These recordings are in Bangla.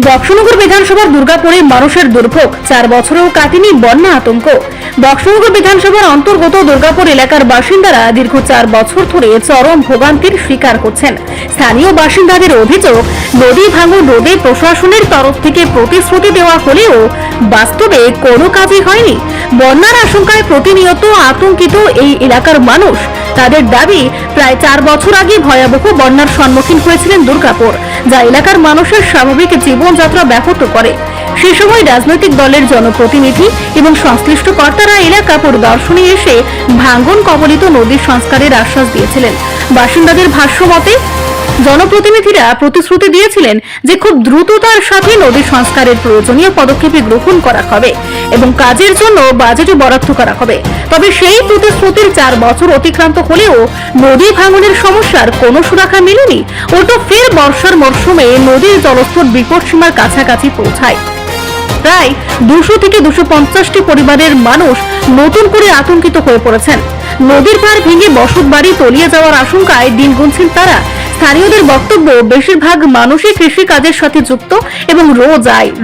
বক্সনগর বিধানসভার দুর্গাপুরে মানুষের দুর্ভোগ 4 বছরেও কাটেনি বন্যা আতঙ্ক। বক্সনগর বিধানসভার অন্তর্গত দুর্গাপুর এলাকার বাসিন্দারা দীর্ঘ 4 বছর ধরে চরম ভোগান্তির শিকার করছেন। স্থানীয় বাসিন্দাদের অভিযোগ, নদী ভাঙন রোধে প্রশাসনের তরফ থেকে প্রতিশ্রুতি দেওয়া হলেও বাস্তবে কোনো কাজই হয়নি। বন্যার আশঙ্কায় প্রতিনিয়ত আতঙ্কিত এই এলাকার মানুষ। তাদের দাবি, প্রায় 4 বছর আগে ভয়াবহ বন্যার সম্মুখীন হয়েছিলেন দুর্গাপুর, যা এলাকার মানুষের স্বাভাবিক জীবনযাত্রা ব্যাহত করে। সে সময় রাজনৈতিক দলের জনপ্রতিনিধি এবং সংশ্লিষ্ট কর্তারা এলাকা পরিদর্শনে এসে ভাঙন কবলিত নদী সংস্কারের আশ্বাস দিয়েছিলেন। বাসিন্দাদের ভাষ্য মতে, জনপ্রতিনিধিরা প্রতিশ্রুতি দিয়েছিলেন যে খুব দ্রুততার সাথে নদী সংস্কারের প্রয়োজনীয় পদক্ষেপ গ্রহণ করা হবে এবং কাজের জন্য বাজেটে বরাদ্দ করা হবে। তবে সেই প্রতিশ্রুতির 4 বছর অতিক্রান্ত হলেও নদী ভাঙনের সমস্যার কোনো সুরাহা মেলেনি। উল্টো ফের বর্ষার মরশুমে নদীর জলস্তর বিপদসীমার কাছাকাছি পৌঁছায়। প্রায় 200 থেকে 250টি পরিবারের মানুষ নতুন করে আতঙ্কিত হয়ে পড়েছেন। নদীর পাড় ভেঙে বসত বাড়ি তলিয়ে যাওয়ার আশঙ্কায় দিন গুনছেন তারা। স্থানীয়দের বক্তব্য, বেশিরভাগ মানুষই কৃষি কাজের সাথে যুক্ত এবং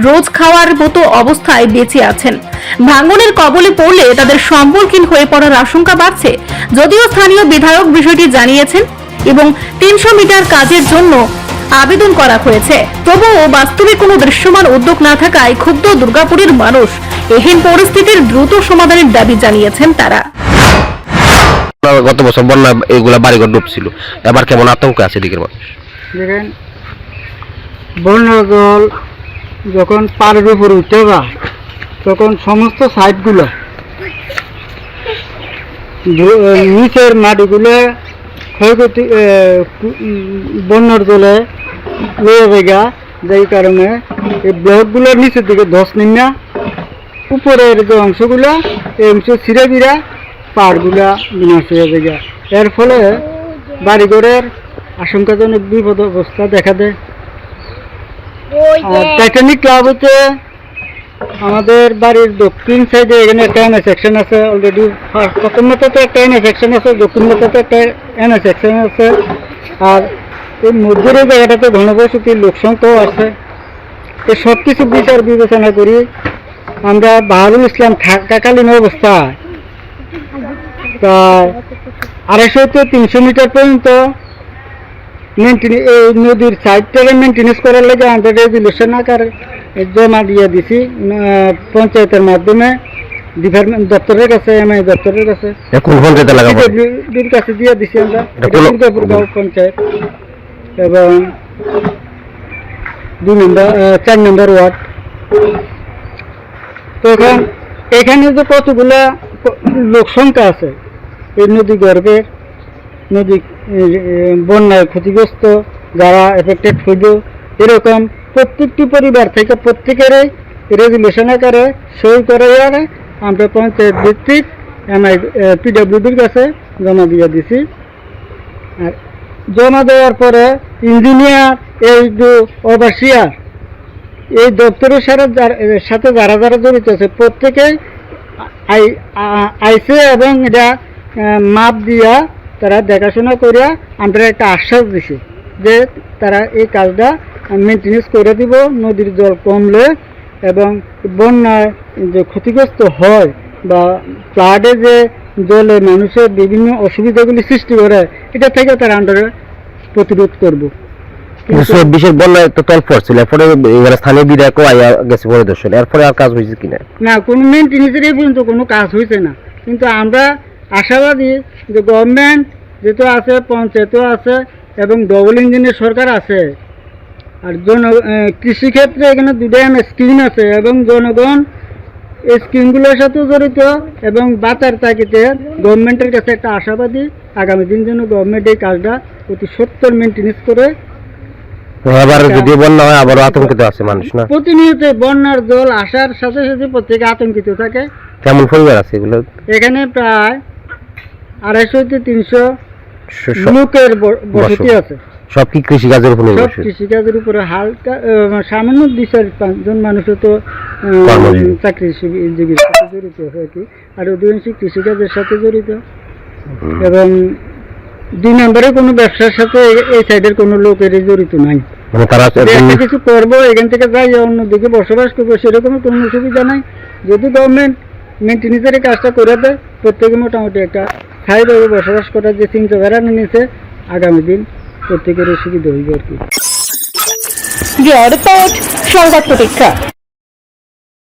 রোজ খাওয়ার মতো অবস্থায় বেঁচে আছেন। ভাঙনের কবলে পড়লে তাদের সম্বলহীন হয়ে পড়ার আশঙ্কা বাড়ছে। যদিও স্থানীয় বিধায়ক বিষয়টি জানিয়েছেন এবং 300 মিটার কাজের জন্য আবেদন করা হয়েছে, তবুও বাস্তবে কোনো দৃশ্যমান উদ্যোগ না থাকায় ক্ষুব্ধ দুর্গাপুরের মানুষ। এহেন পরিস্থিতির দ্রুত সমাধানের দাবি জানিয়েছেন তারা। গত বছর বন্যা এগুলা বাড়িঘর ডুবছিল, এবার কেমন আতঙ্ক আছে দিকের মানুষ? দেখেন, বন্যা জল যখন পাড়ের উপর উঠে যায় তখন সমস্ত সাইডগুলো নিচের মাটিগুলো ক্ষয়ক্ষতি বন্যার জলে রয়ে জায়গা, যেই কারণে এই ব্লকগুলোর নিচের দিকে ধস নিম্না, উপরের যে অংশগুলো এই অংশ ছিঁড়ে বিড়া পাড়গুলা বিনাশ হয়ে জায়গা। এর ফলে বাড়িঘরের আশঙ্কাজনক বিপদ অবস্থা দেখা দেয়। আর টাইটানিক ক্লাব হচ্ছে আমাদের বাড়ির দক্ষিণ সাইডে, এখানে একটা এনএ সেকশন আছে অলরেডি। প্রথম মাথাতে একটা এনএ সেকশন আছে, দক্ষিণ মাথাতে একটা এনএ সেকশন আছে। আর এই মধ্যের এই জায়গাটাতে ঘনবসতির লোকসংখ্যাও আছে। এই সব কিছু বিচার বিবেচনা করি আমরা বাহারুল ইসলাম থাকাকালীন অবস্থায় প্রায় 250 থেকে 300 মিটার পর্যন্ত এই নদীর সাইডটাকে মেনটেন্স করার লাগে আমরা রেজুলেশন আকারে জমা দিয়ে দিছি পঞ্চায়েতের মাধ্যমে, ডিপার্টমেন্ট দপ্তরের কাছে, এমআই দপ্তরের কাছে, পিডব্লিউডির কাছে দিয়ে দিছি আমরা, দুর্গাপুর গাঁও পঞ্চায়েত এবং 4 নম্বর ওয়ার্ড। তো এখানে যে কতগুলা লোক সংখ্যা আছে এই নদী গর্ভের, নদী বন্যায় ক্ষতিগ্রস্ত যারা এফেক্টেড হইল, এরকম প্রত্যেকটি পরিবার থেকে প্রত্যেকেরই রেজুলেশন আকারে সই করে আমরা পঞ্চায়েত ভিত্তিক এমআই পিডব্লিউডির কাছে জমা দিয়ে দিছি। আর জমা দেওয়ার পরে ইঞ্জিনিয়ার, এই যে ওভারসিয়ার, এই দপ্তরের সাথে যারা যারা জড়িত আছে প্রত্যেকেই আইসে এবং এটা মাপ দিয়া তারা দেখাশোনা করিয়া আমরা একটা আশ্বাস দিছে যে তারা এই কাজটা মেনটেন্স করে দিব। নদীর জল কমলে এবং বন্যায় যে ক্ষতিগ্রস্ত হয় বা ফ্লাডে যে জলে মানুষের বিভিন্ন অসুবিধাগুলি সৃষ্টি করে, এটা থেকে তারা আমরা প্রতিরোধ করবো। বিশেষ বন্যায় একটা তল পড়ছিল, এরপরে স্থানীয় বিধায়কও আইয়া গেছে পরিদর্শন, এরপরে আর কাজ হয়েছে কিনা? না, কোনো মেনটেন্সের এই পর্যন্ত কোনো কাজ হয়েছে না। কিন্তু আমরা আশাবাদী যে গভর্নমেন্ট যেহেতু আছে, পঞ্চায়েতও আছে এবং ডবল ইঞ্জিনের সরকার আছে। আর কৃষিক্ষেত্রে এখানে 2টা স্কিম আছে এবং জনগণ এই স্কিমগুলোর সাথে জড়িত এবং বাঁচার তাগিদে গভর্নমেন্টের কাছে একটা আশাবাদী আগামী দিন যেন গভর্নমেন্ট এই কাজটা অতি সত্তর মেনটেন্স করে। এবার যদি বন্যা হয় আবার আতঙ্কিত আছে মানুষ, না? প্রতিনিয়ত বন্যার জল আসার সাথে সাথে প্রত্যেকে আতঙ্কিত থাকে। কেমন পরিবার আছে এগুলো? এখানে প্রায় 250 থেকে 300 লোকের বসতি আছে। সব কি কৃষিকাজের উপরে? সব কৃষিকাজের উপরে। হালকা সামান্য 2-4-5 জন মানুষও তো চাকরিজীবীর সাথে জড়িত হয় কি, আর অধিকাংশ কৃষিকাজের সাথে জড়িত। এবং দুই নম্বরে কোনো ব্যবসার সাথে এই সাইডের কোনো লোকের জড়িত নাই। মানে তারা যে একটা কিছু করবো এখান থেকে যাই অন্যদিকে বসবাস করবো সেরকম কোনো সুবিধা নাই। যদি গভর্নমেন্ট মেনটেন্যান্সের কাজটা করে দেয় প্রত্যেকে মোটামুটি একটা স্থায়ীভাবে বসবাস করার যে চিন্তাধারা নিয়েছে আগামী দিন প্রত্যেকের সুবিধা হইবে আর কি। রিপোর্ট সংবাদ প্রতীক্ষা।